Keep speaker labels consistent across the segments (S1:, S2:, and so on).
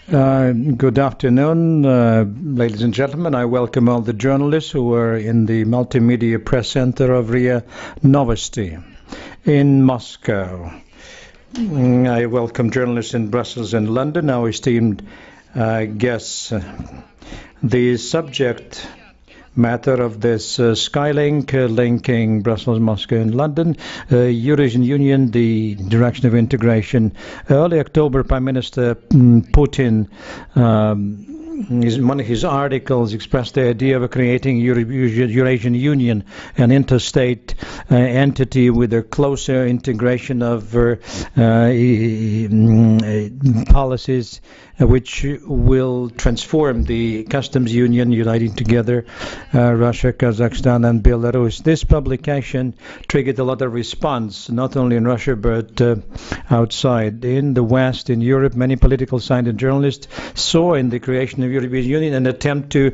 S1: Good afternoon, ladies and gentlemen. I welcome all the journalists who are in the Multimedia Press Center of RIA Novosti in Moscow. I welcome journalists in Brussels and London, our esteemed guests. The subject matter of this Skylink linking Brussels, Moscow and London, Eurasian Union, the direction of integration. Early October, Prime Minister Putin, in one of his articles, expressed the idea of creating Eurasian Union, an interstate entity with a closer integration of policies which will transform the customs union, uniting together Russia, Kazakhstan and Belarus. This publication triggered a lot of response, not only in Russia but outside. In the West, in Europe, many political scientists and journalists saw in the creation of European Union an attempt to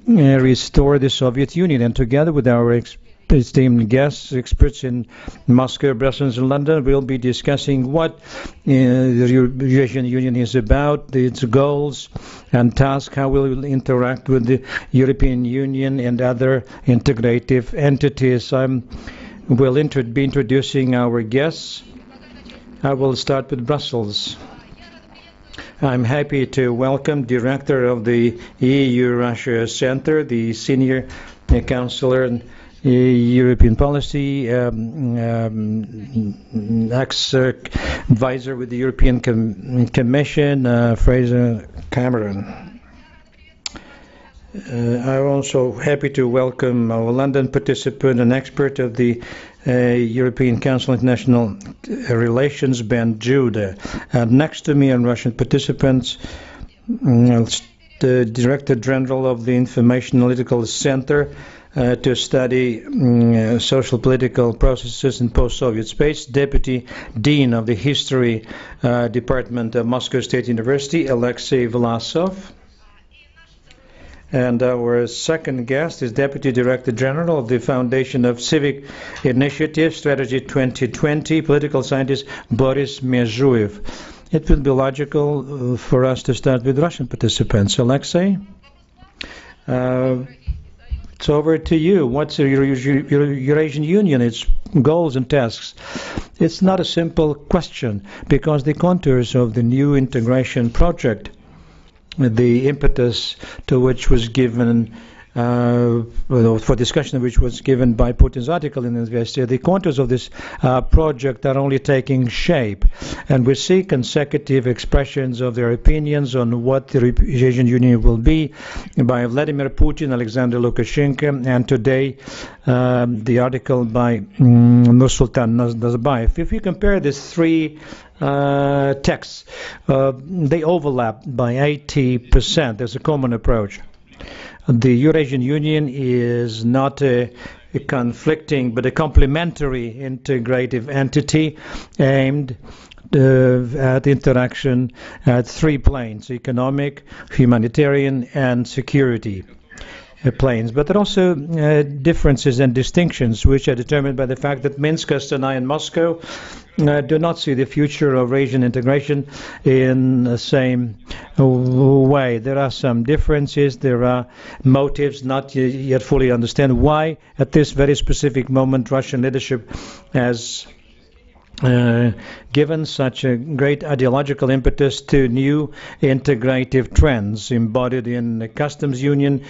S1: restore the Soviet Union. And together with our esteemed guests, experts in Moscow, Brussels and London, we'll be discussing what the Eurasian Union is about, its goals and tasks, how we will interact with the European Union and other integrative entities. I will be introducing our guests. I will start with Brussels. I'm happy to welcome Director of the EU-Russia Center, the Senior Counselor in European Policy, ex-advisor with the European Commission, Fraser Cameron. I'm also happy to welcome our London participant, an expert of the European Council of International Relations, Ben Judah. Next to me on Russian participants, the Director General of the Information Analytical Center to study social political processes in post-Soviet space, Deputy Dean of the History Department of Moscow State University, Alexei Vlasov. And our second guest is Deputy Director General of the Foundation of Civic Initiative Strategy 2020, political scientist Boris Mezhuev. It will be logical for us to start with Russian participants. Alexei, it's over to you. What's the Eurasian Union, its goals and tasks? It's not a simple question, because the contours of the new integration project, the impetus to which was given, for discussion which was given by Putin's article in Investor, the contours of this project are only taking shape, and we see consecutive expressions of their opinions on what the Eurasian Union will be by Vladimir Putin, Alexander Lukashenko, and today the article by Nursultan Nazarbayev. If you compare these three texts, they overlap by 80%. There's a common approach. The Eurasian Union is not a conflicting but a complementary integrative entity aimed at interaction at three planes: economic, humanitarian and security planes. But there are also differences and distinctions which are determined by the fact that Minsk, Astana and Moscow do not see the future of Eurasian integration in the same way. There are some differences, there are motives not yet fully understand why at this very specific moment Russian leadership has given such a great ideological impetus to new integrative trends embodied in the customs union,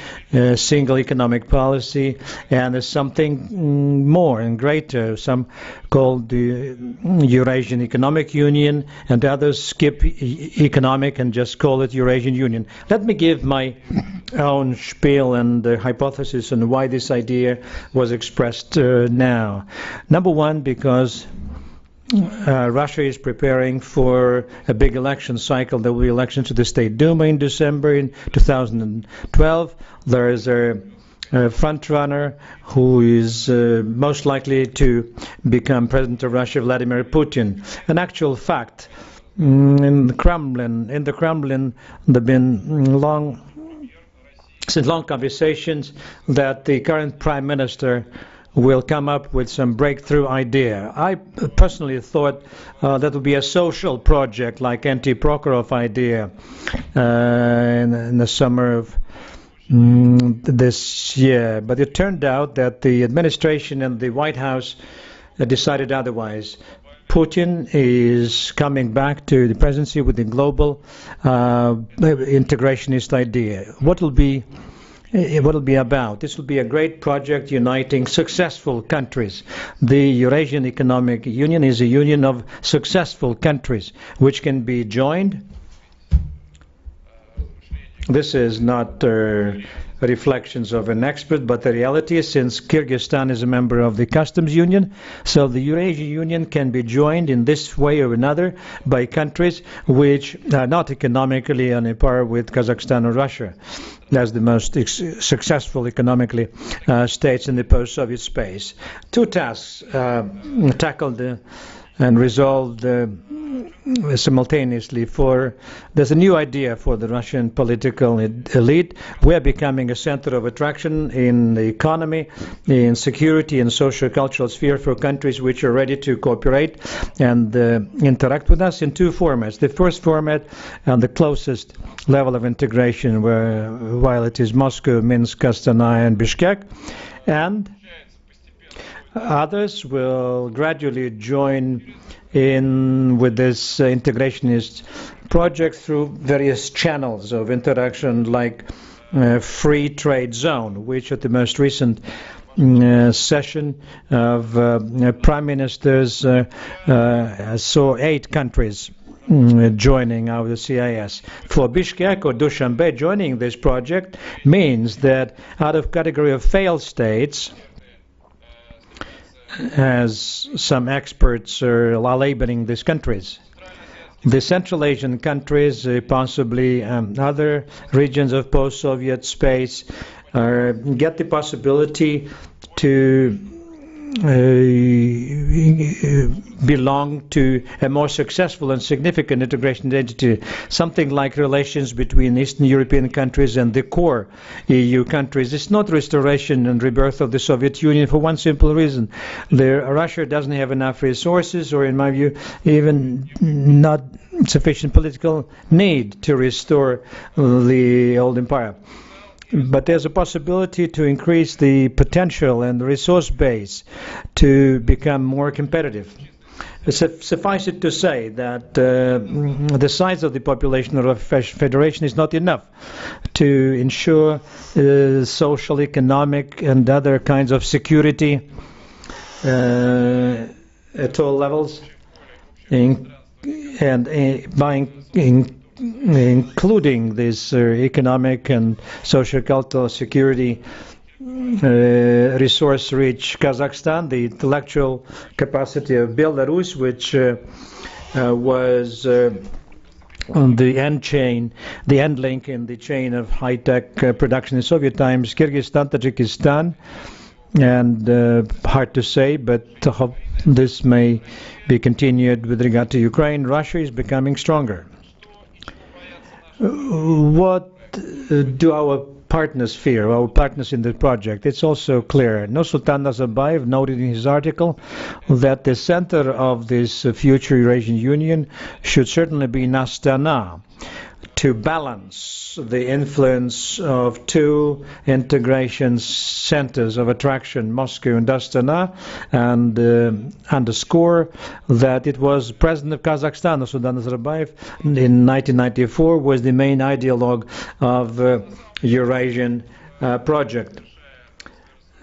S1: single economic policy, and there's something more and greater, some called the Eurasian Economic Union, and others skip economic and just call it Eurasian Union. Let me give my own spiel and hypothesis on why this idea was expressed now. Number one, because Russia is preparing for a big election cycle. There will be elections to the State Duma in December in 2012. There is a front runner who is most likely to become President of Russia, Vladimir Putin. An actual fact, in the Kremlin, there have been long conversations that the current Prime Minister will come up with some breakthrough idea. I personally thought that would be a social project like Anti-Prokhorov idea in the summer of this year. But it turned out that the administration and the White House decided otherwise. Putin is coming back to the presidency with the global integrationist idea. What will be about? This will be a great project uniting successful countries. The Eurasian Economic Union is a union of successful countries which can be joined. This is not reflections of an expert, but the reality is, since Kyrgyzstan is a member of the customs union, so the Eurasian Union can be joined in this way or another by countries which are not economically on a par with Kazakhstan or Russia as the most successful economically states in the post-Soviet space. Two tasks tackled and resolved simultaneously. There's a new idea for the Russian political elite. We're becoming a center of attraction in the economy, in security and socio-cultural sphere for countries which are ready to cooperate and interact with us in two formats. The first format, the closest level of integration, while it is Moscow, Minsk, Astana and Bishkek, and others will gradually join in with this integrationist project through various channels of interaction, like free trade zone, which at the most recent session of prime ministers saw 8 countries joining our CIS. For Bishkek or Dushanbe, joining this project means that out of category of failed states, as some experts are labeling these countries, the Central Asian countries, possibly other regions of post-Soviet space, get the possibility to belong to a more successful and significant integration entity, something like relations between Eastern European countries and the core EU countries. It's not restoration and rebirth of the Soviet Union for one simple reason. Russia doesn't have enough resources, or in my view, even not sufficient political need to restore the old empire. But there's a possibility to increase the potential and the resource base to become more competitive. Suffice it to say that the size of the population of a federation is not enough to ensure social, economic, and other kinds of security at all levels, including this economic and social-cultural security, resource-rich Kazakhstan, the intellectual capacity of Belarus, which was on the end link in the chain of high-tech production in Soviet times, Kyrgyzstan, Tajikistan, and hard to say, but this may be continued with regard to Ukraine. Russia is becoming stronger. What do our partners fear, our partners in the project? It's also clear. Nursultan Nazarbayev noted in his article that the center of this future Eurasian Union should certainly be in Astana, to balance the influence of two integration centers of attraction, Moscow and Astana, and underscore that it was President of Kazakhstan, Nursultan Nazarbayev, in 1994 was the main ideologue of Eurasian project.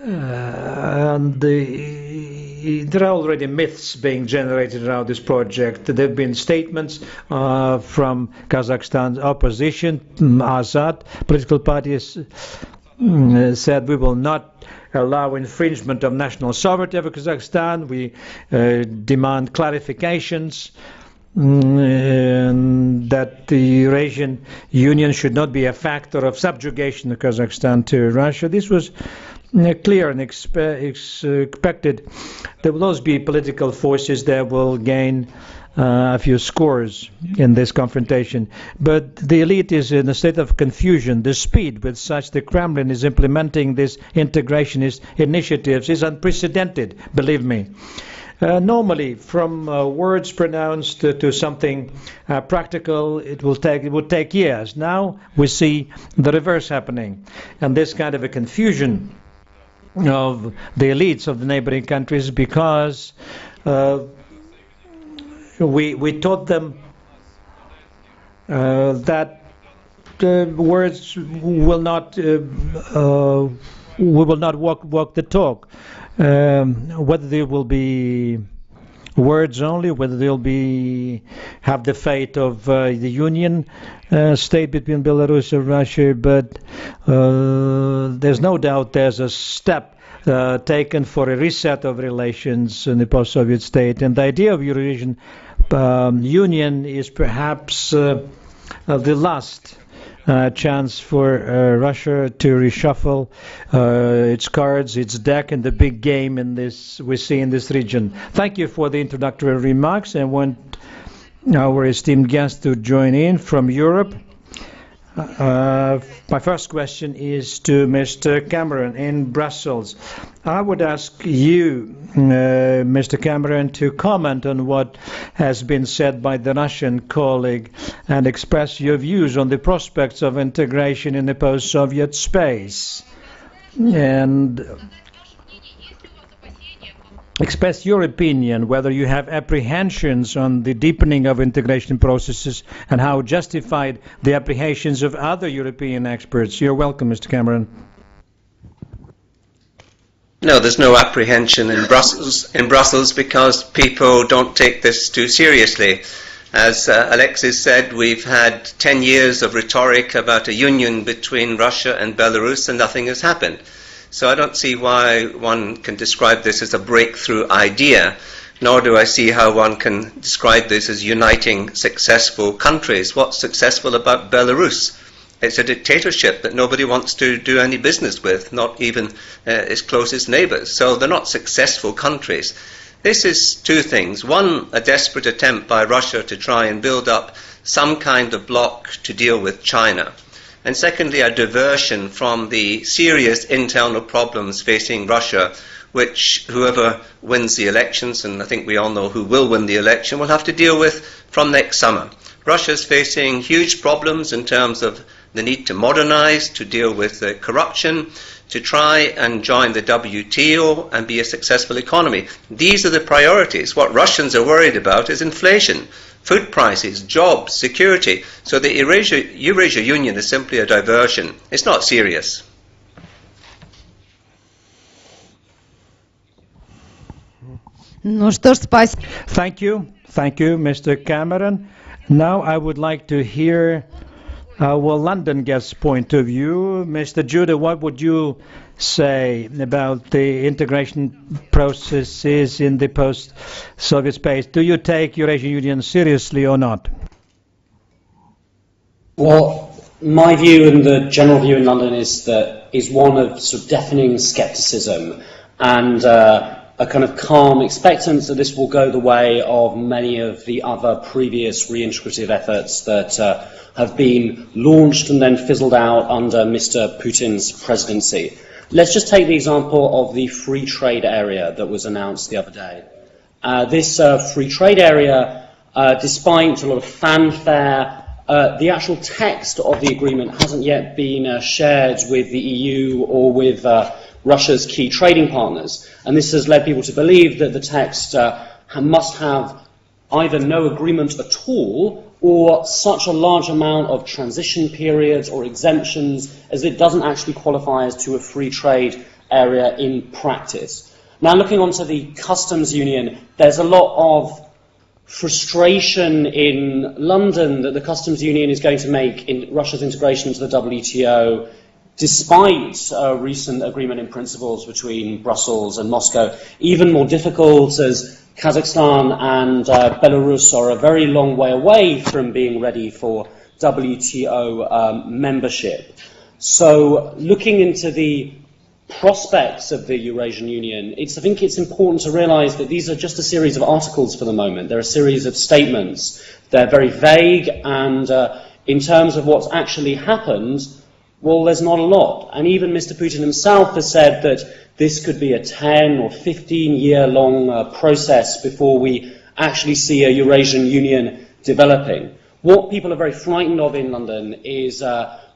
S1: And there are already myths being generated around this project. There have been statements from Kazakhstan's opposition, Azad political parties, said we will not allow infringement of national sovereignty of Kazakhstan. We demand clarifications that the Eurasian Union should not be a factor of subjugation of Kazakhstan to Russia. This was clear and expected. There will always be political forces that will gain a few scores in this confrontation. But the elite is in a state of confusion. The speed with which the Kremlin is implementing these integrationist initiatives is unprecedented, believe me. Normally, from words pronounced to something practical, it would take years. Now we see the reverse happening, and this kind of a confusion of the elites of the neighboring countries because we taught them that words will not we will not walk the talk. Whether they will be words only, whether they'll have the fate of the union state between Belarus and Russia, but there's no doubt there's a step taken for a reset of relations in the post-Soviet state, and the idea of Eurasian Union is perhaps the last chance for Russia to reshuffle its cards, its deck, and the big game in this we see in this region. Thank you for the introductory remarks. I want our esteemed guest to join in from Europe. My first question is to Mr. Cameron in Brussels. I would ask you, Mr. Cameron, to comment on what has been said by the Russian colleague and express your views on the prospects of integration in the post-Soviet space. And express your opinion, whether you have apprehensions on the deepening of integration processes and how justified the apprehensions of other European experts. You're welcome, Mr. Cameron.
S2: No, there's no apprehension in Brussels because people don't take this too seriously. As Alexis said, we've had 10 years of rhetoric about a union between Russia and Belarus and nothing has happened. So I don't see why one can describe this as a breakthrough idea, nor do I see how one can describe this as uniting successful countries. What's successful about Belarus? It's a dictatorship that nobody wants to do any business with, not even its closest neighbors. So they're not successful countries. This is two things. One, a desperate attempt by Russia to try and build up some kind of bloc to deal with China. And secondly, a diversion from the serious internal problems facing Russia, which whoever wins the elections, and I think we all know who will win the election, will have to deal with from next summer. Russia's facing huge problems in terms of the need to modernize, to deal with corruption, to try and join the WTO and be a successful economy. These are the priorities. What Russians are worried about is inflation, food prices, jobs, security. So the Eurasian Union is simply a diversion. It's not serious.
S1: Thank you, Mr. Cameron. Now I would like to hear our London guest's point of view. Mr. Judah, what would you say about the integration processes in the post-Soviet space? Do you take Eurasian Union seriously or not?
S3: Well, my view and the general view in London is one of sort of deafening scepticism and a kind of calm expectance that this will go the way of many of the other previous reintegrative efforts that have been launched and then fizzled out under Mr. Putin's presidency. Let's just take the example of the free trade area that was announced the other day. This free trade area, despite a lot of fanfare, the actual text of the agreement hasn't yet been shared with the EU or with Russia's key trading partners. And this has led people to believe that the text must have either no agreement at all or such a large amount of transition periods or exemptions as it doesn't actually qualify as to a free trade area in practice. Now, looking onto the customs union, there's a lot of frustration in London that the customs union is going to make in Russia's integration into the WTO, despite recent agreement in principles between Brussels and Moscow, even more difficult as Kazakhstan and Belarus are a very long way away from being ready for WTO membership. So looking into the prospects of the Eurasian Union, I think it's important to realise that these are just a series of articles for the moment. They're a series of statements. They're very vague, and in terms of what's actually happened, well, there's not a lot. And even Mr. Putin himself has said that this could be a 10 or 15-year-long process before we actually see a Eurasian Union developing. What people are very frightened of in London is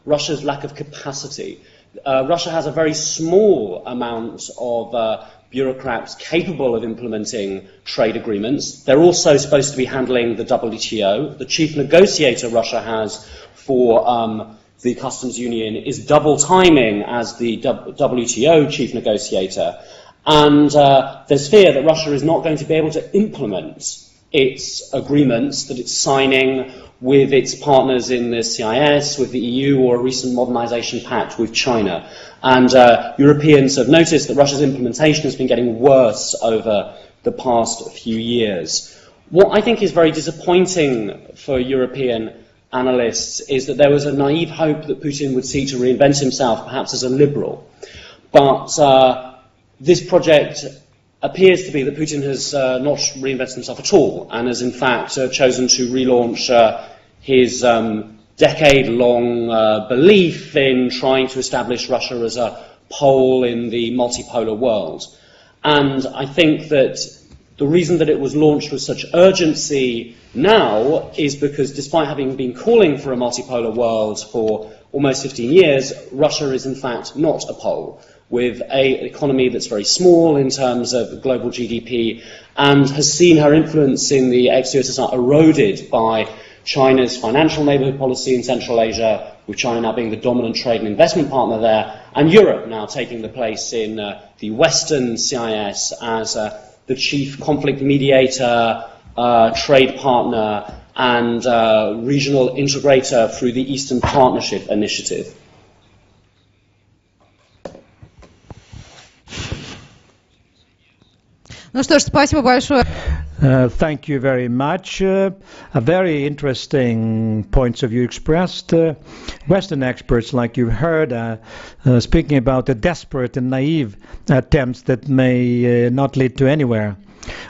S3: Russia's lack of capacity. Russia has a very small amount of bureaucrats capable of implementing trade agreements. They're also supposed to be handling the WTO. The chief negotiator Russia has for the customs union is double timing as the WTO chief negotiator. And there's fear that Russia is not going to be able to implement its agreements that it's signing with its partners in the CIS, with the EU, or a recent modernisation pact with China. And Europeans have noticed that Russia's implementation has been getting worse over the past few years. What I think is very disappointing for European analysts is that there was a naive hope that Putin would seek to reinvent himself, perhaps as a liberal. But this project appears to be that Putin has not reinvented himself at all, and has in fact chosen to relaunch his decade-long belief in trying to establish Russia as a pole in the multipolar world. And I think that the reason that it was launched with such urgency now is because, despite having been calling for a multipolar world for almost 15 years, Russia is in fact not a pole, with an economy that's very small in terms of global GDP, and has seen her influence in the ex-USSR eroded by China's financial neighbourhood policy in Central Asia, with China now being the dominant trade and investment partner there, and Europe now taking the place in the Western CIS as the chief conflict mediator, trade partner, and regional integrator through the Eastern Partnership Initiative.
S4: Ну что ж, спасибо большое.
S1: Thank you very much. A very interesting points of view expressed. Western experts, like you've heard, speaking about the desperate and naive attempts that may not lead to anywhere.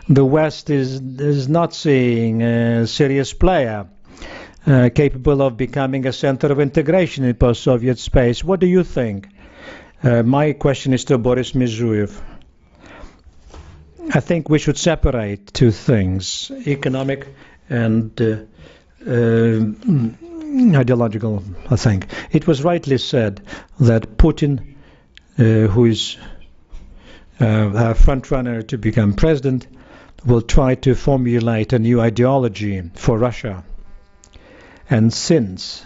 S1: The West is not seeing a serious player capable of becoming a center of integration in post-Soviet space. What do you think? My question is to Boris Mizuev. I think we should separate two things, economic and ideological, I think. It was rightly said that Putin, who is a front runner to become president, will try to formulate a new ideology for Russia. And since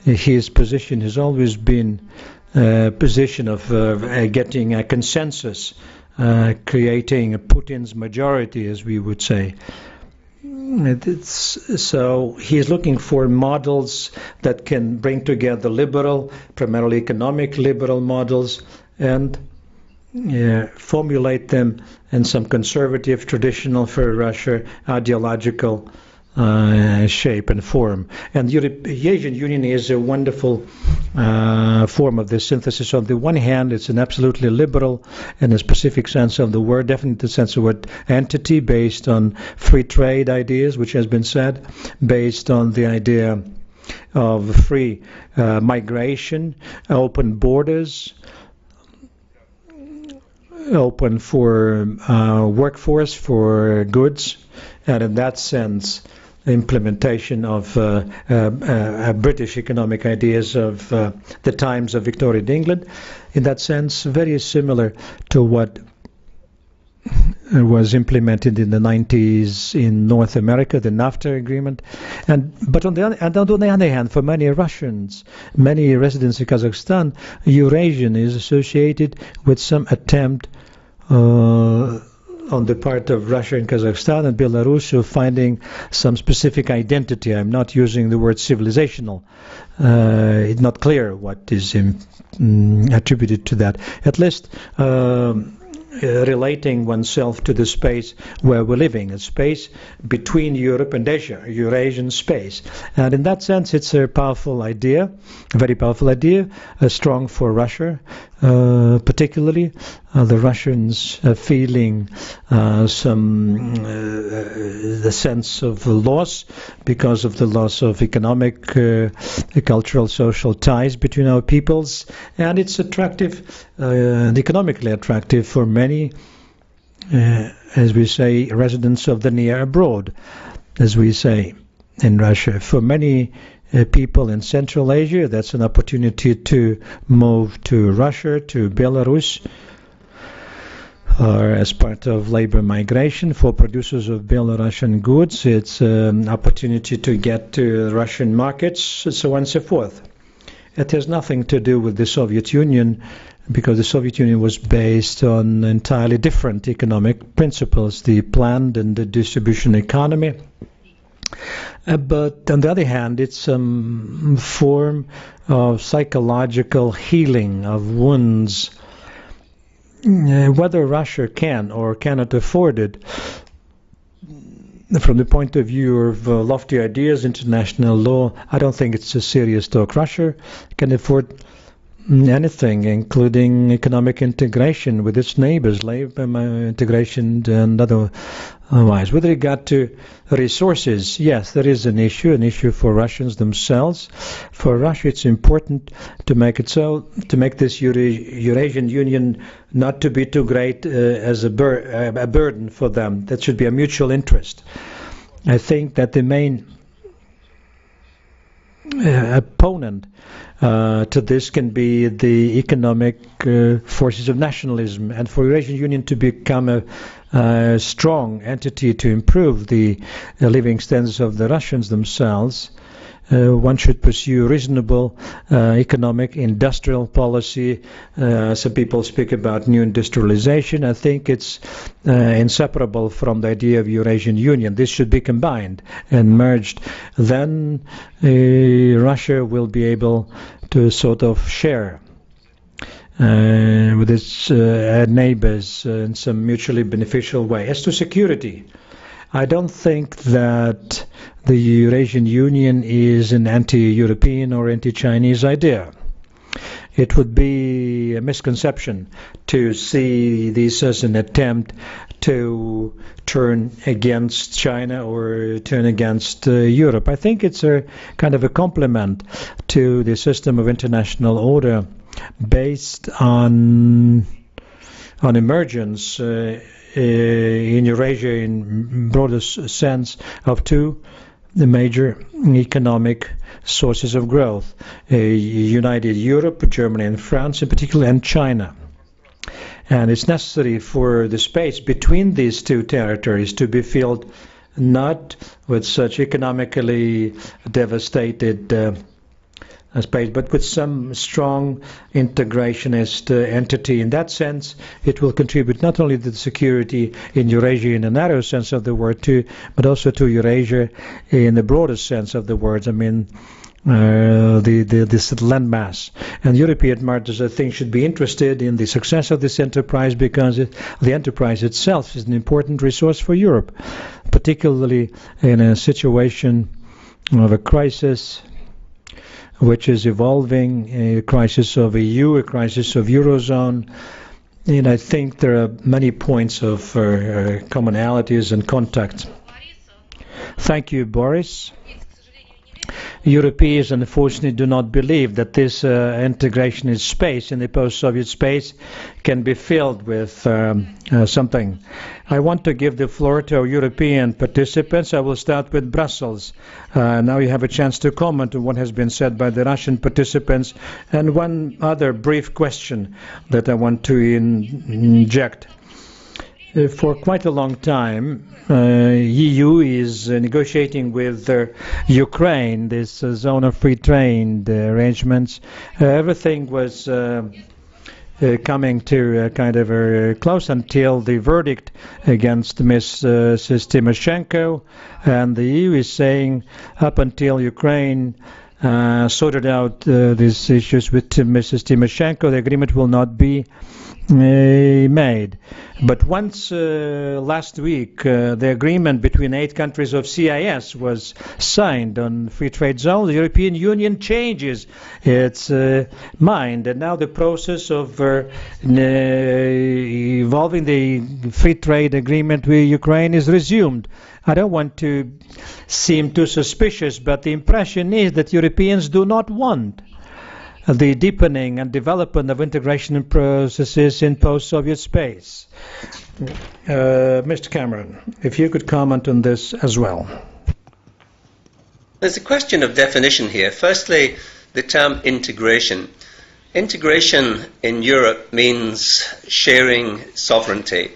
S1: his position has always been a position of getting a consensus, creating a Putin's majority, as we would say. So he is looking for models that can bring together liberal, primarily economic liberal models, and formulate them in some conservative, traditional for Russia, ideological shape and form. And the Eurasian Union is a wonderful form of this synthesis. On the one hand, it's an absolutely liberal, in a specific sense of the word, definitely sense of the word, entity based on free trade ideas, which has been said, based on the idea of free migration, open borders, open for workforce, for goods, and in that sense, implementation of British economic ideas of the times of Victorian England. In that sense, very similar to what was implemented in the 90s in North America, the NAFTA agreement. But on the other hand, for many Russians, many residents in Kazakhstan, Eurasian is associated with some attempt on the part of Russia and Kazakhstan and Belarus of finding some specific identity. I'm not using the word civilizational. It's not clear what is attributed to that. At least relating oneself to the space where we're living, a space between Europe and Asia, a Eurasian space. And in that sense, it's a powerful idea, a very powerful idea, strong for Russia, particularly. The Russians feeling the sense of loss because of the loss of economic, cultural, social ties between our peoples, and it's attractive, and economically attractive for many, as we say, residents of the near abroad, as we say in Russia. For many people in Central Asia, that's an opportunity to move to Russia, to Belarus, or as part of labor migration. For producers of Belarusian goods, it's an opportunity to get to Russian markets, so on and so forth. It has nothing to do with the Soviet Union, because the Soviet Union was based on entirely different economic principles, the planned and the distribution economy. But on the other hand, it's some form of psychological healing of wounds. Whether Russia can or cannot afford it, from the point of view of lofty ideas, international law, I don't think it's a serious talk. Russia can afford anything, including economic integration with its neighbors, labor integration and otherwise. With regard to resources, yes, there is an issue for Russians themselves. For Russia, it's important to make it so, to make this Eurasian Union not to be too great as a burden for them. That should be a mutual interest. I think that the main opponent to this can be the economic forces of nationalism, and for Eurasian Union to become a strong entity to improve the living standards of the Russians themselves, one should pursue reasonable economic industrial policy. Some people speak about new industrialization. I think it's inseparable from the idea of Eurasian Union. This should be combined and merged. Then Russia will be able to sort of share with its neighbors in some mutually beneficial way. As to security, I don't think that the Eurasian Union is an anti-European or anti-Chinese idea. It would be a misconception to see this as an attempt to turn against China or turn against Europe. I think it's a kind of a complement to the system of international order based on emergence in Eurasia in broadest sense of two major economic sources of growth, united Europe, Germany and France in particular, and China. And it's necessary for the space between these two territories to be filled not with such economically devastated space, but with some strong integrationist entity. In that sense, it will contribute not only to the security in Eurasia in the narrow sense of the word, but also to Eurasia in the broadest sense of the words. I mean, this landmass. And European markets, I think, should be interested in the success of this enterprise, because the enterprise itself is an important resource for Europe, particularly in a situation of a crisis which is evolving, a crisis of EU, a crisis of Eurozone. And I think there are many points of commonalities and contact. Thank you, Boris. Europeans unfortunately do not believe that this integrationist space in the post-Soviet space can be filled with something. I want to give the floor to our European participants. I will start with Brussels. Now you have a chance to comment on what has been said by the Russian participants. And one other brief question that I want to inject. For quite a long time, EU is negotiating with Ukraine this zone of free trade arrangements. Everything was coming to kind of close until the verdict against Mrs. Tymoshenko, and the EU is saying up until Ukraine sorted out these issues with Mrs. Tymoshenko, the agreement will not be made. But once last week the agreement between 8 countries of CIS was signed on free trade zone, the European Union changes its mind, and now the process of evolving the free trade agreement with Ukraine is resumed. I don't want to seem too suspicious, but the impression is that Europeans do not want the deepening and development of integration processes in post-Soviet space. Mr. Cameron, if you could comment on this as well.
S2: There's a question of definition here. Firstly, the term integration. Integration in Europe means sharing sovereignty.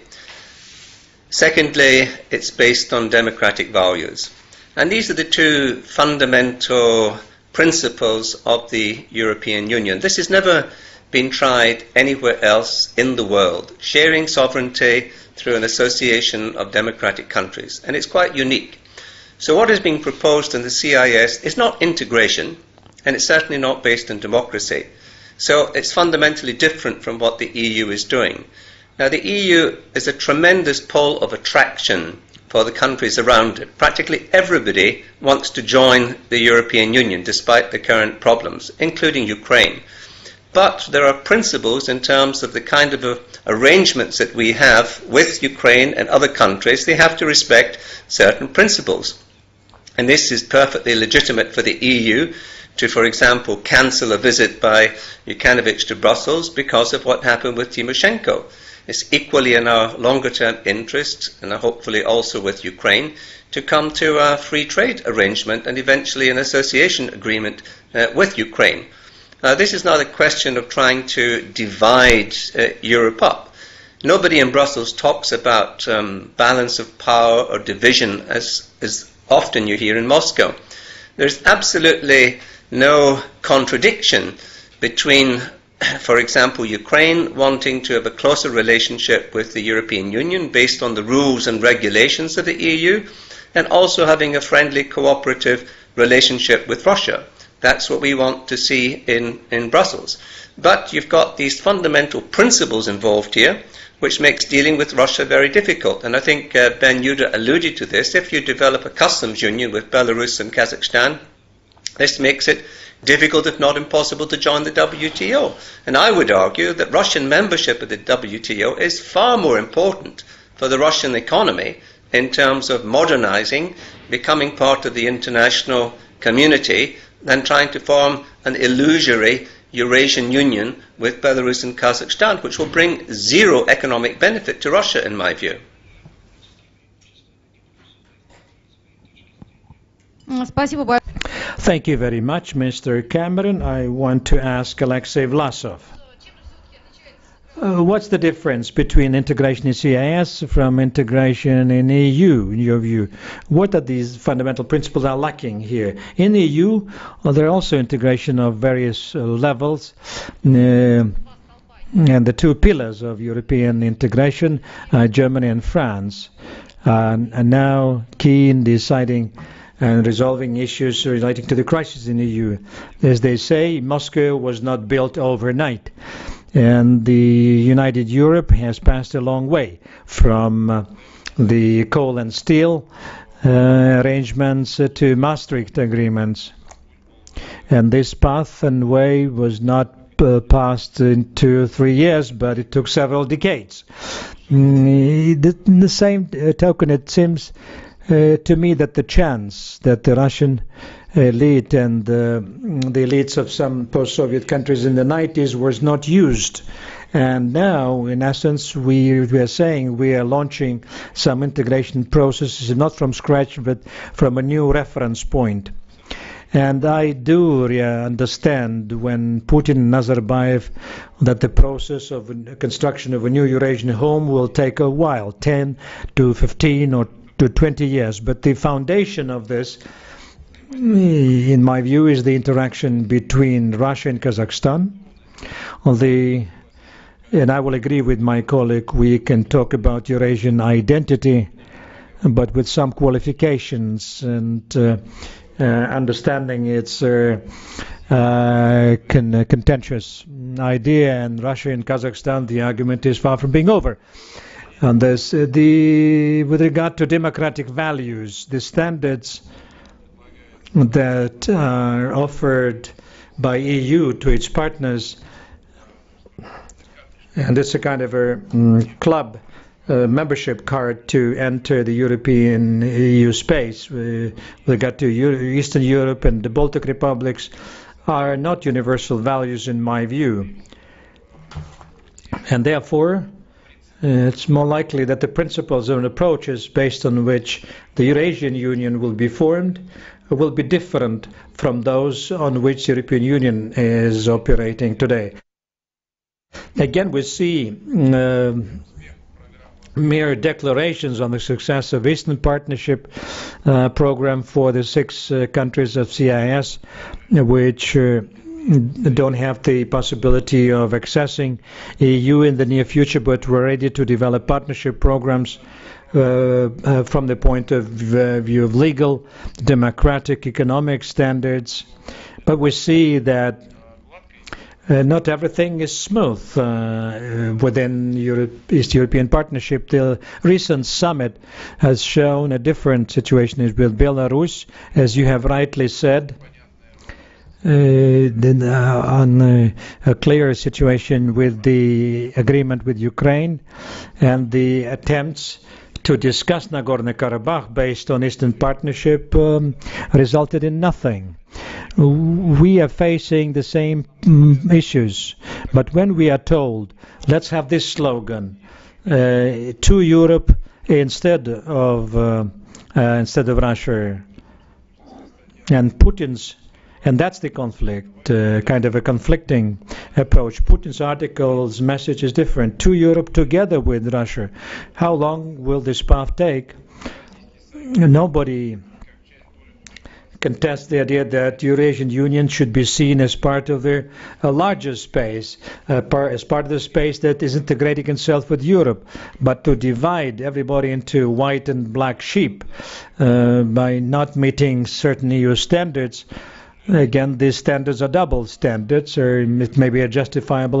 S2: Secondly, it's based on democratic values. And these are the two fundamental principles of the European Union. This has never been tried anywhere else in the world, sharing sovereignty through an association of democratic countries. And it's quite unique. So what is being proposed in the CIS is not integration, and it's certainly not based on democracy. So it's fundamentally different from what the EU is doing. Now, the EU is a tremendous pull of attraction for the countries around it. Practically everybody wants to join the European Union, despite the current problems, including Ukraine. But there are principles in terms of the kind of arrangements that we have with Ukraine and other countries. They have to respect certain principles. And this is perfectly legitimate for the EU to, for example, cancel a visit by Yukhanovich to Brussels because of what happened with Tymoshenko. It's equally in our longer-term interest, and hopefully also with Ukraine, to come to a free trade arrangement and eventually an association agreement with Ukraine. This is not a question of trying to divide Europe up. Nobody in Brussels talks about balance of power or division as often you hear in Moscow. There's absolutely no contradiction between, for example, Ukraine wanting to have a closer relationship with the European Union based on the rules and regulations of the EU, and also having a friendly, cooperative relationship with Russia. That's what we want to see in Brussels. But you've got these fundamental principles involved here, which makes dealing with Russia very difficult. And I think Ben Yuda alluded to this. If you develop a customs union with Belarus and Kazakhstan, this makes it difficult, if not impossible, to join the WTO. And I would argue that Russian membership of the WTO is far more important for the Russian economy in terms of modernizing, becoming part of the international community, than trying to form an illusory Eurasian Union with Belarus and Kazakhstan, which will bring zero economic benefit to Russia, in my view.
S1: Thank you very much, Mr. Cameron. I want to ask Alexei Vlasov. What's the difference between integration in CIS from integration in EU, in your view? What are these fundamental principles are lacking here? In the EU, there are also integration of various levels, and the two pillars of European integration, Germany and France, are now key in deciding and resolving issues relating to the crisis in the EU. As they say, Moscow was not built overnight. And the United Europe has passed a long way from the coal and steel arrangements to Maastricht agreements. And this path and way was not passed in 2 or 3 years, but it took several decades. In the same token, it seems to me that the chance that the Russian elite and the elites of some post-Soviet countries in the 90s was not used. And now, in essence, we are saying we are launching some integration processes, not from scratch, but from a new reference point. And I do understand when Putin and Nazarbayev that the process of construction of a new Eurasian home will take a while, 10 to 15 or to 20 years. But the foundation of this, in my view, is the interaction between Russia and Kazakhstan. And I will agree with my colleague, we can talk about Eurasian identity, but with some qualifications. And understanding its contentious idea, and Russia and Kazakhstan, the argument is far from being over. And with regard to democratic values, the standards that are offered by EU to its partners, and it's a kind of a club membership card to enter the European EU space. We got to Eastern Europe and the Baltic republics are not universal values in my view. And therefore, it's more likely that the principles and approaches based on which the Eurasian Union will be formed will be different from those on which the European Union is operating today. Again, we see mere declarations on the success of Eastern Partnership program for the 6 countries of CIS, which don't have the possibility of accessing EU in the near future, but we're ready to develop partnership programs from the point of view of legal, democratic, economic standards. But we see that not everything is smooth within East European Partnership. The recent summit has shown a different situation with Belarus, as you have rightly said, on a clear situation with the agreement with Ukraine and the attempts to discuss Nagorno-Karabakh based on Eastern Partnership resulted in nothing. We are facing the same issues, but when we are told, let's have this slogan, to Europe instead of Russia, and Putin's, and that's the conflict, kind of a conflicting approach. Putin's article's message is different. To Europe together with Russia. How long will this path take? Nobody contests the idea that Eurasian Union should be seen as part of a larger space, as part of the space that is integrating itself with Europe. But to divide everybody into white and black sheep by not meeting certain EU standards, again, these standards are double standards, or it may be a justifiable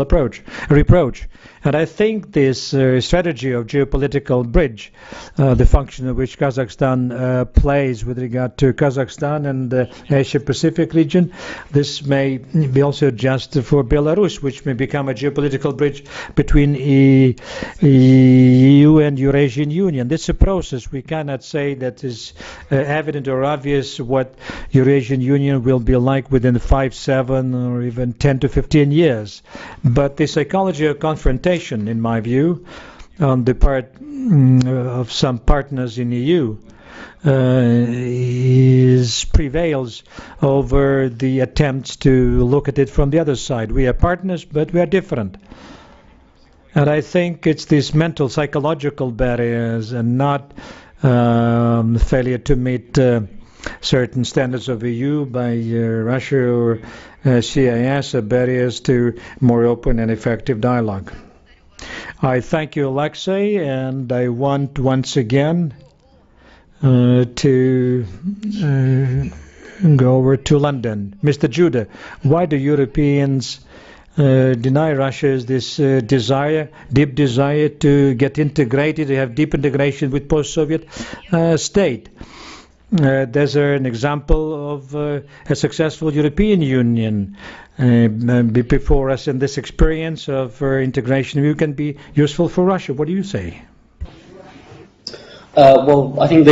S1: reproach. And I think this strategy of geopolitical bridge, the function of which Kazakhstan plays with regard to Kazakhstan and the Asia-Pacific region, this may be also just for Belarus, which may become a geopolitical bridge between EU and Eurasian Union. This is a process. We cannot say that is evident or obvious what Eurasian Union will be like within 5, 7, or even 10 to 15 years. But the psychology of confrontation, in my view, on the part of some partners in EU, prevails over the attempts to look at it from the other side. We are partners, but we are different. And I think it's these mental, psychological barriers and not failure to meet certain standards of EU by Russia or CIS are barriers to more open and effective dialogue. I thank you, Alexei, and I want once again to go over to London. Mr. Judah, why do Europeans deny Russia's this deep desire to get integrated, to have deep integration with post-Soviet state? There's an example of a successful European Union before us, and this experience of integration can be useful for Russia. What do you say?
S3: Well, I think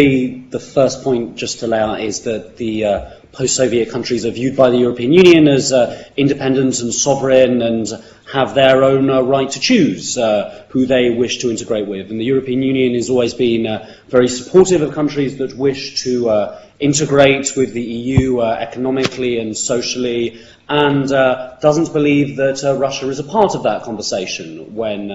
S3: the first point just to lay out is that the post-Soviet countries are viewed by the European Union as independent and sovereign and have their own right to choose who they wish to integrate with. And the European Union has always been very supportive of countries that wish to integrate with the EU economically and socially, and doesn't believe that Russia is a part of that conversation when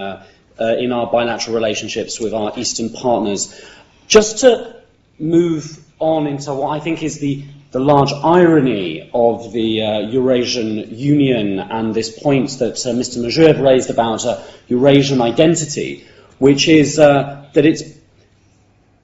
S3: in our bilateral relationships with our Eastern partners. Just to move on into what I think is the large irony of the Eurasian Union and this point that Mr. Mazurov raised about Eurasian identity, which is that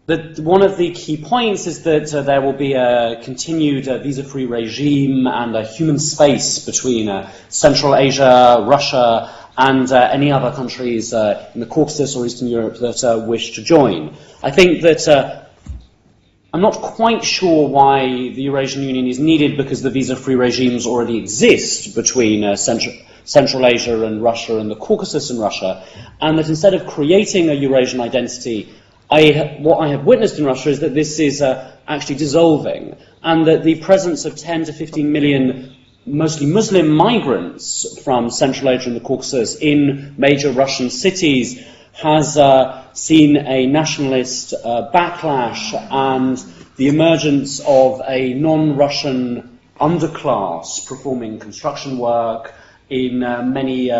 S3: one of the key points is that there will be a continued visa-free regime and a human space between Central Asia, Russia, and any other countries in the Caucasus or Eastern Europe that wish to join. I think that I'm not quite sure why the Eurasian Union is needed, because the visa-free regimes already exist between Central Asia and Russia and the Caucasus and Russia, and that instead of creating a Eurasian identity, what I have witnessed in Russia is that this is actually dissolving, and that the presence of 10 to 15 million mostly Muslim migrants from Central Asia and the Caucasus in major Russian cities has seen a nationalist backlash and the emergence of a non-Russian underclass performing construction work in many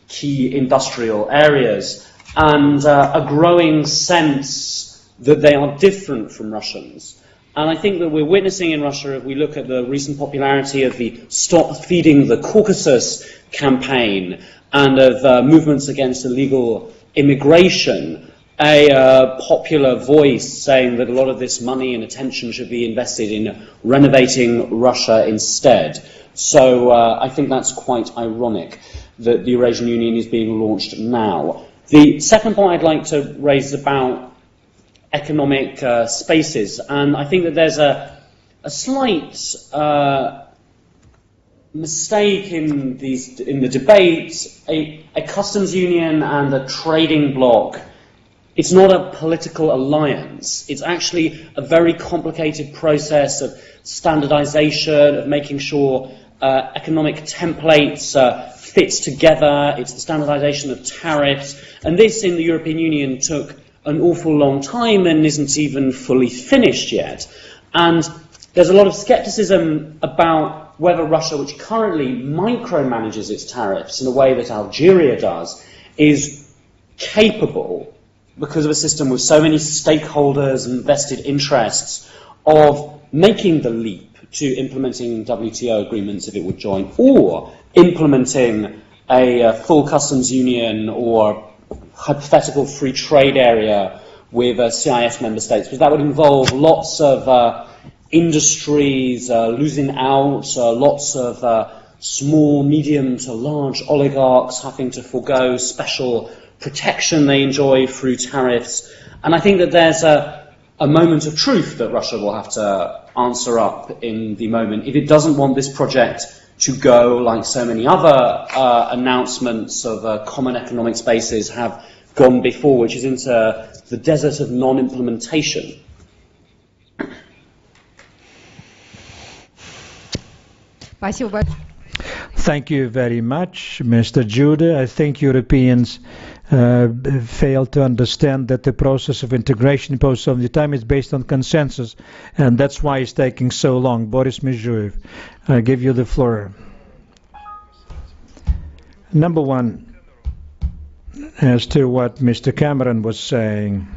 S3: key industrial areas, and a growing sense that they are different from Russians. And I think that we're witnessing in Russia, if we look at the recent popularity of the Stop Feeding the Caucasus campaign and of movements against illegal immigration, a popular voice saying that a lot of this money and attention should be invested in renovating Russia instead. So I think that's quite ironic that the Eurasian Union is being launched now. The second point I'd like to raise is about economic spaces, and I think that there's a slight mistake in the debate. A customs union and a trading bloc, it's not a political alliance. It's actually a very complicated process of standardization, of making sure economic templates fit together. It's the standardization of tariffs, and this in the European Union took an awful long time and isn't even fully finished yet. And there's a lot of skepticism about whether Russia, which currently micromanages its tariffs in a way that Algeria does, is capable, because of a system with so many stakeholders and vested interests, of making the leap to implementing WTO agreements if it would join, or implementing a full customs union or hypothetical free trade area with CIS member states, because that would involve lots of industries losing out, lots of small, medium to large oligarchs having to forgo special protection they enjoy through tariffs. And I think that there's a moment of truth that Russia will have to answer up in the moment if it doesn't want this project to go like so many other announcements of common economic spaces have gone before, which is into the desert of non-implementation.
S1: Thank you very much, Mr. Judah. I think Europeans fail to understand that the process of integration in post-Soviet time is based on consensus, and that's why it's taking so long. Boris Mizhuev, I give you the floor. Number one, as to what Mr. Cameron was saying,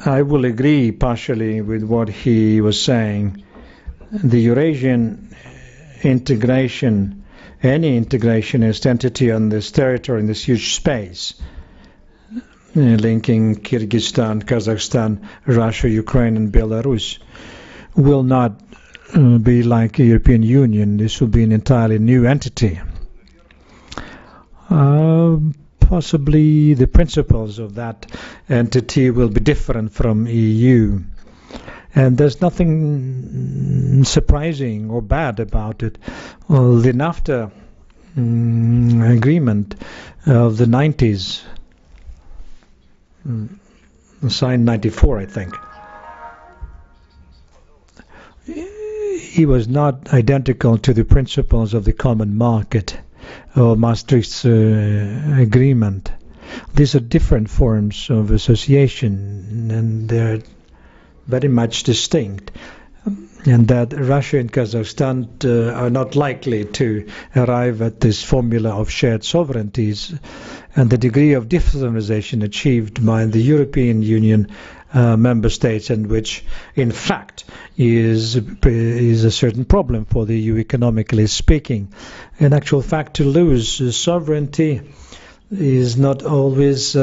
S1: I will agree partially with what he was saying. The Eurasian integration, any integrationist entity on this territory, in this huge space, linking Kyrgyzstan, Kazakhstan, Russia, Ukraine, and Belarus, will not be like the European Union. This will be an entirely new entity. Possibly the principles of that entity will be different from EU. And there's nothing surprising or bad about it. Well, the NAFTA agreement of the 90s, signed 94, I think, he was not identical to the principles of the common market or Maastricht's agreement. These are different forms of association, and they're very much distinct, and that Russia and Kazakhstan are not likely to arrive at this formula of shared sovereignties, and the degree of differentiation achieved by the European Union member states, and which in fact is a certain problem for the EU economically speaking. In actual fact, to lose sovereignty is not always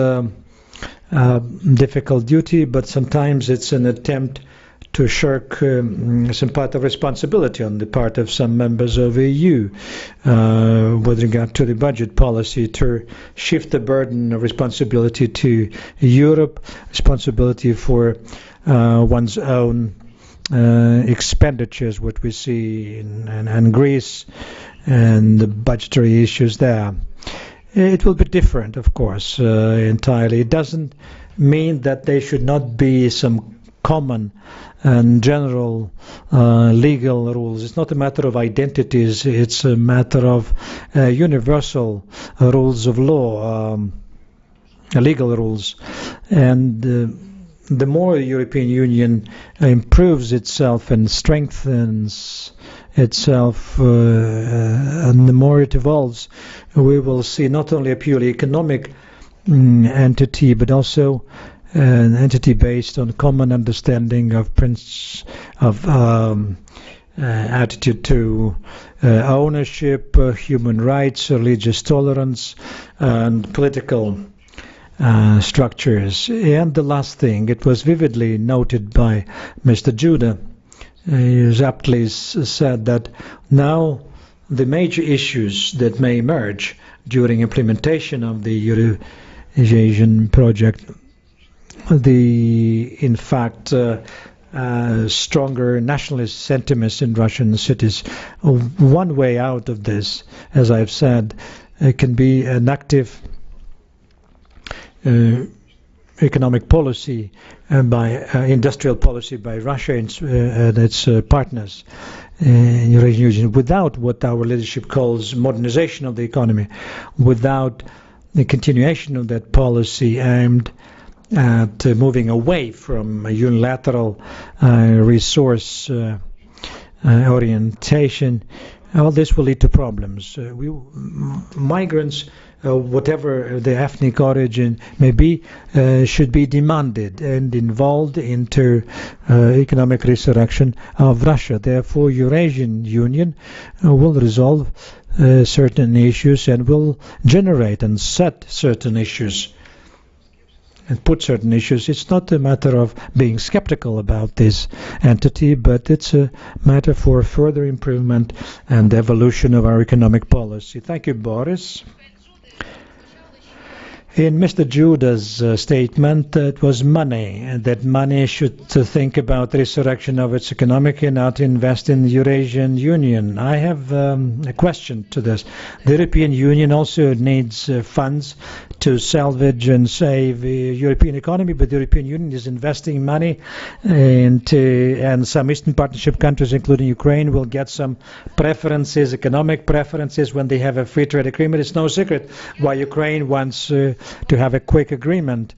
S1: difficult duty, but sometimes it's an attempt to shirk some part of responsibility on the part of some members of the EU with regard to the budget policy, to shift the burden of responsibility to Europe, responsibility for one's own expenditures, what we see in Greece, and the budgetary issues there. It will be different, of course, entirely. It doesn't mean that there should not be some common and general legal rules. It's not a matter of identities, it's a matter of universal rules of law, legal rules. And the more the European Union improves itself and strengthens itself, and the more it evolves, we will see not only a purely economic entity, but also an entity based on common understanding of attitude to ownership, human rights, religious tolerance, and political structures. And the last thing, it was vividly noted by Mr. Judah. He aptly said that now the major issues that may emerge during implementation of the Eurasian project, in fact, stronger nationalist sentiments in Russian cities. One way out of this, as I've said, can be an active economic policy by industrial policy by Russia and its partners in Eurasian Union, without what our leadership calls modernization of the economy, without the continuation of that policy aimed at moving away from a unilateral resource orientation. All this will lead to problems. Migrants, whatever the ethnic origin may be, should be demanded and involved into economic resurrection of Russia. Therefore, Eurasian Union will resolve certain issues and will generate and set certain issues and put certain issues. It's not a matter of being skeptical about this entity, but it's a matter for further improvement and evolution of our economic policy. Thank you, Boris. In Mr. Judah's statement, it was money, and that money should think about the resurrection of its economic and not invest in the Eurasian Union. I have a question to this. The European Union also needs funds to salvage and save the European economy, but the European Union is investing money and some Eastern Partnership countries, including Ukraine, will get some preferences, economic preferences, when they have a free trade agreement. It's no secret why Ukraine wants to have a quick agreement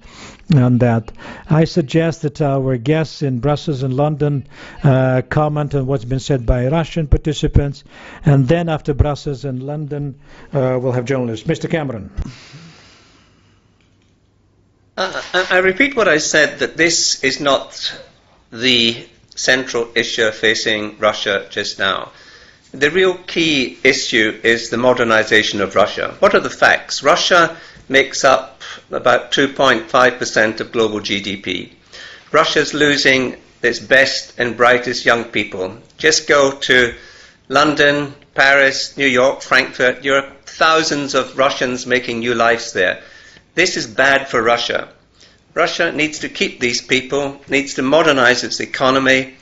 S1: on that. I suggest that our guests in Brussels and London comment on what's been said by Russian participants, and then after Brussels and London, we'll have journalists. Mr. Cameron.
S2: I repeat what I said, that this is not the central issue facing Russia just now. The real key issue is the modernization of Russia. What are the facts? Russia makes up about 2.5% of global GDP. Russia's losing its best and brightest young people. Just go to London, Paris, New York, Frankfurt. There are thousands of Russians making new lives there. This is bad for Russia. Russia needs to keep these people, needs to modernize its economy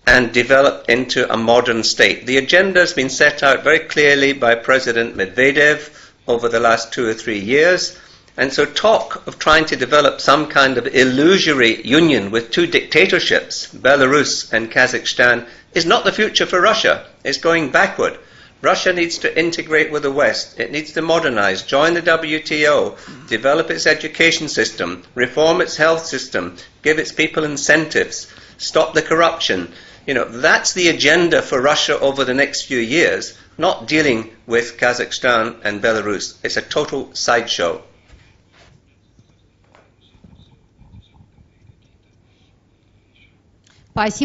S2: and develop into a modern state. The agenda has been set out very clearly by President Medvedev over the last 2 or 3 years. And so talk of trying to develop some kind of illusory union with two dictatorships, Belarus and Kazakhstan, is not the future for Russia. It's going backward. Russia needs to integrate with the West. It needs to modernize, join the WTO, develop its education system, reform its health system, give its people incentives, stop the corruption. You know, that's the agenda for Russia over the next few years, not dealing with Kazakhstan and Belarus. It's a total sideshow.
S1: Thank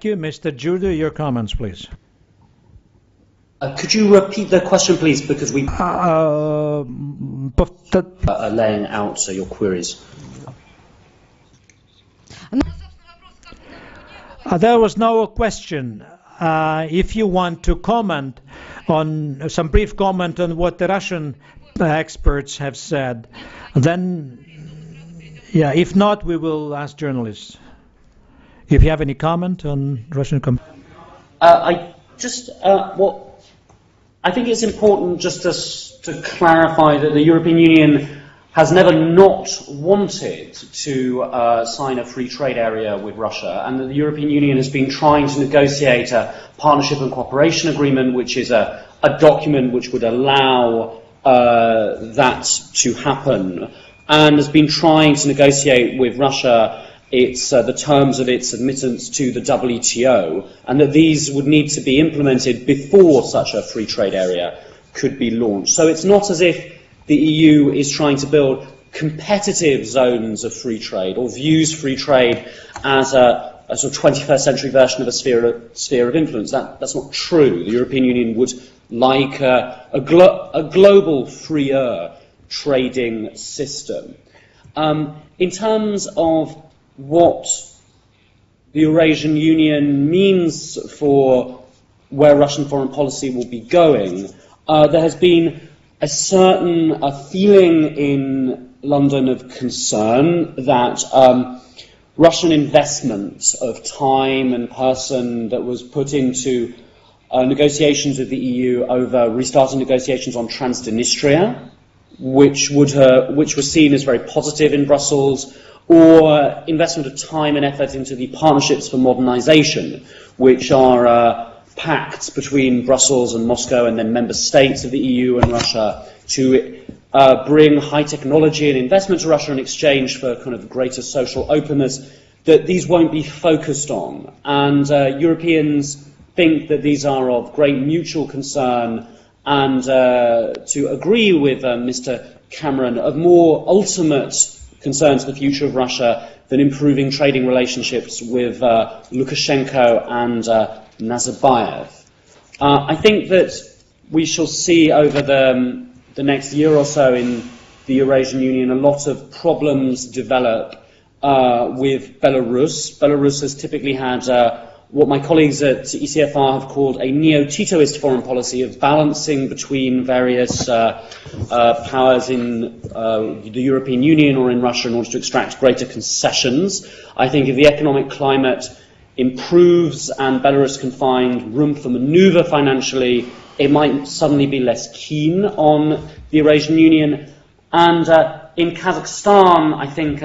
S1: you. Mr. Judah, your comments, please.
S3: Could you repeat the question, please, because we are laying out your queries.
S1: There was no question. If you want to comment on some brief comment on what the Russian experts have said, then yeah. If not, we will ask journalists. If you have any comment on Russian
S3: I think it's important just to clarify that the European Union has never not wanted to sign a free trade area with Russia, and that the European Union has been trying to negotiate a partnership and cooperation agreement, which is a document which would allow that to happen, and has been trying to negotiate with Russia the terms of its admittance to the WTO, and that these would need to be implemented before such a free trade area could be launched. So it's not as if the EU is trying to build competitive zones of free trade or views free trade as a sort of 21st century version of a sphere of influence. That's not true. The European Union would like a global freer trading system. In terms of what the Eurasian Union means for where Russian foreign policy will be going, there has been a certain feeling in London of concern that Russian investment of time and person that was put into negotiations with the EU over restarting negotiations on Transnistria, which was seen as very positive in Brussels, or investment of time and effort into the partnerships for modernisation, which are pacts between Brussels and Moscow and then member states of the EU and Russia to bring high technology and investment to Russia in exchange for kind of greater social openness, that these won't be focused on. And Europeans think that these are of great mutual concern, and to agree with Mr. Cameron, of more ultimate concern to the future of Russia than improving trading relationships with Lukashenko and Nazarbayev. I think that we shall see over the next year or so in the Eurasian Union a lot of problems develop with Belarus. Belarus has typically had what my colleagues at ECFR have called a neo-Titoist foreign policy of balancing between various powers in the European Union or in Russia in order to extract greater concessions. I think if the economic climate improves and Belarus can find room for manoeuvre financially, it might suddenly be less keen on the Eurasian Union. And in Kazakhstan, I think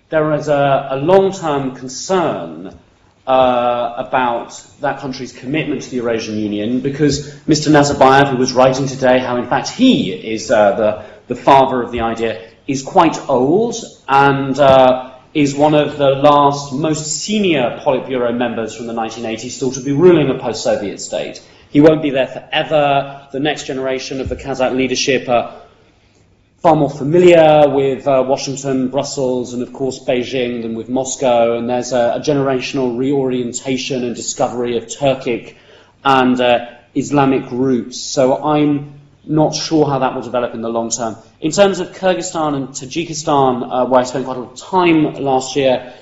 S3: there is a long-term concern about that country's commitment to the Eurasian Union, because Mr. Nazarbayev, who was writing today how in fact he is the father of the idea, is quite old and is one of the last most senior Politburo members from the 1980s still to be ruling a post-Soviet state. He won't be there forever. The next generation of the Kazakh leadership are far more familiar with Washington, Brussels, and of course Beijing than with Moscow, and there's a generational reorientation and discovery of Turkic and Islamic roots. So I'm not sure how that will develop in the long term. In terms of Kyrgyzstan and Tajikistan, where I spent quite a lot of time last year,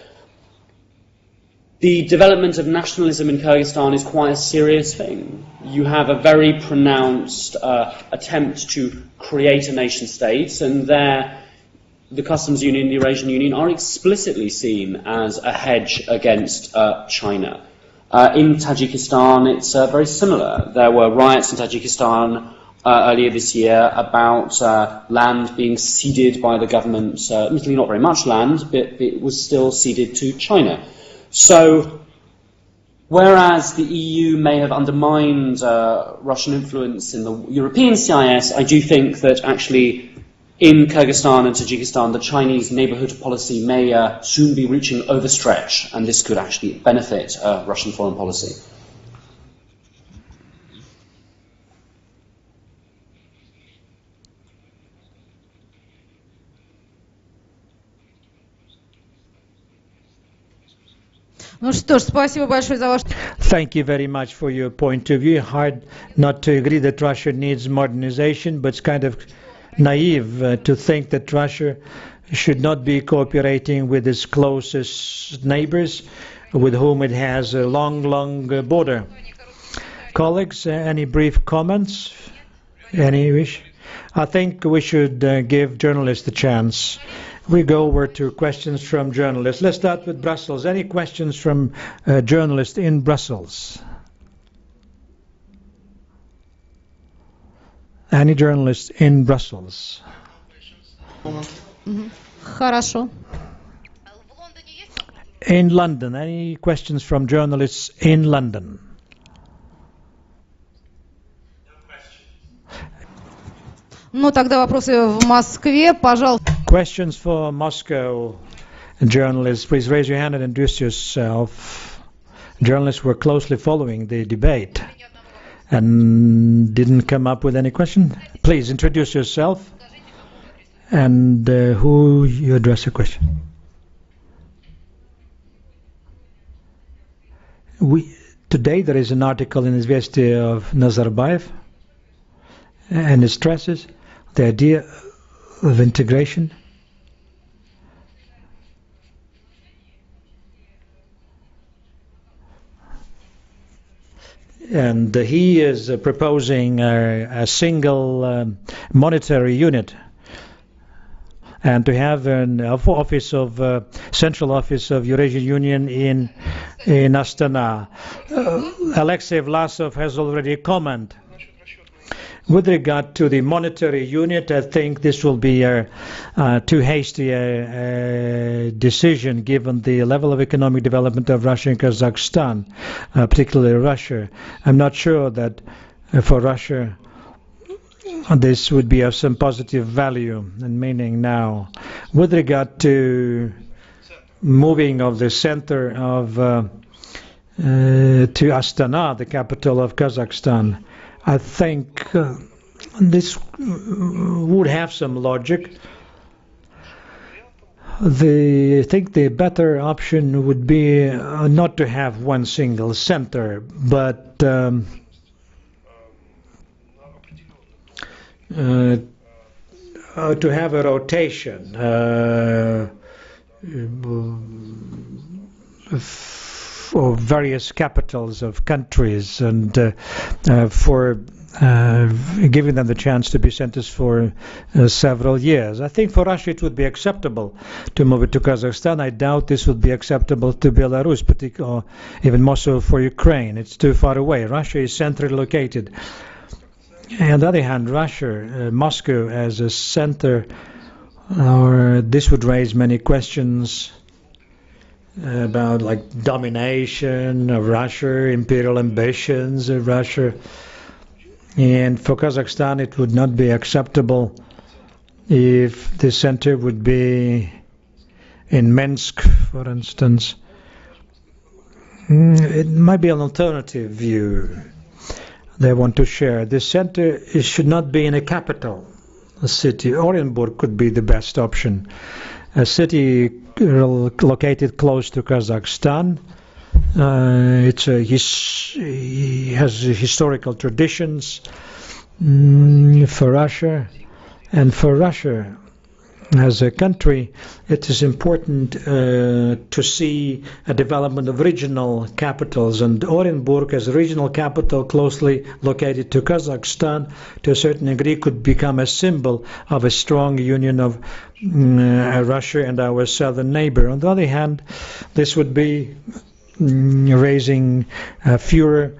S3: the development of nationalism in Kyrgyzstan is quite a serious thing. You have a very pronounced attempt to create a nation state, and there the Customs Union and the Eurasian Union are explicitly seen as a hedge against China. In Tajikistan, it's very similar. There were riots in Tajikistan earlier this year about land being ceded by the government, admittedly not very much land, but it was still ceded to China. So, whereas the EU may have undermined Russian influence in the European CIS, I do think that actually in Kyrgyzstan and Tajikistan, the Chinese neighbourhood policy may soon be reaching overstretch, and this could actually benefit Russian foreign policy.
S4: Ну что ж, спасибо большое за ваш...
S1: Thank you very much for your point of view. Hard not to agree that Russia needs modernization, but it's kind of naive to think that Russia should not be cooperating with its closest neighbors with whom it has a long border. Colleagues, any brief comments? Any wish? I think we should give journalists a chance. We go over to questions from journalists. Let's start with Brussels. Any questions from journalists in Brussels? Any journalists in Brussels?
S4: Хорошо.
S1: In London, any questions from journalists in London?
S4: Ну, тогда вопросы в Москве, пожалуйста.
S1: Questions for Moscow journalists. Please raise your hand and introduce yourself. Journalists were closely following the debate and didn't come up with any question. Please introduce yourself and who you address the question. Today there is an article in Izvestia of Nazarbayev, and it stresses the idea of integration. And he is proposing a single monetary unit, and to have an office of central office of Eurasian Union in Astana. Alexei Vlasov has already commented. With regard to the monetary unit, I think this will be too hasty a decision given the level of economic development of Russia and Kazakhstan, particularly Russia. I'm not sure that for Russia this would be of some positive value and meaning now. With regard to moving of the center of to Astana, the capital of Kazakhstan, I think this would have some logic. I think the better option would be not to have one single center, but to have a rotation for various capitals of countries and for giving them the chance to be centers for several years. I think for Russia it would be acceptable to move it to Kazakhstan. I doubt this would be acceptable to Belarus, particularly even more so for Ukraine. It's too far away. Russia is centrally located. On the other hand, Russia, Moscow as a center, this would raise many questions about like domination of Russia, imperial ambitions of Russia. And for Kazakhstan it would not be acceptable if the center would be in Minsk, for instance. It might be an alternative view they want to share. The center should not be in a capital city. Orenburg could be the best option. A city located close to Kazakhstan. It has historical traditions for Russia, and for Russia as a country it is important to see a development of regional capitals, and Orenburg as a regional capital closely located to Kazakhstan to a certain degree could become a symbol of a strong union of Russia and our southern neighbor. On the other hand, this would be raising fewer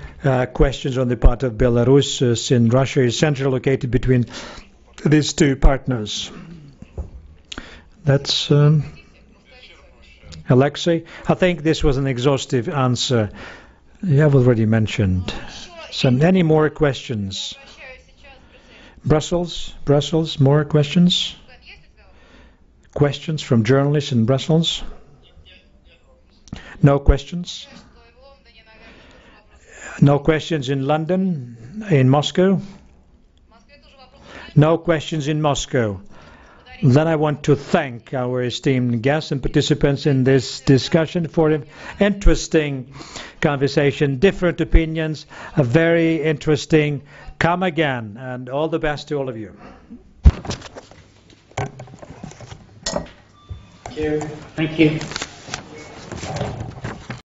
S1: questions on the part of Belarus, since Russia is centrally located between these two partners. That's Alexei. I think this was an exhaustive answer. You have already mentioned. So, any more questions? Brussels, more questions? Questions from journalists in Brussels? No questions? No questions in London, in Moscow? No questions in Moscow. Then I want to thank our esteemed guests and participants in this discussion for an interesting conversation, different opinions, a very interesting. Come again, and all the best to all of you.
S3: Thank you. Thank you.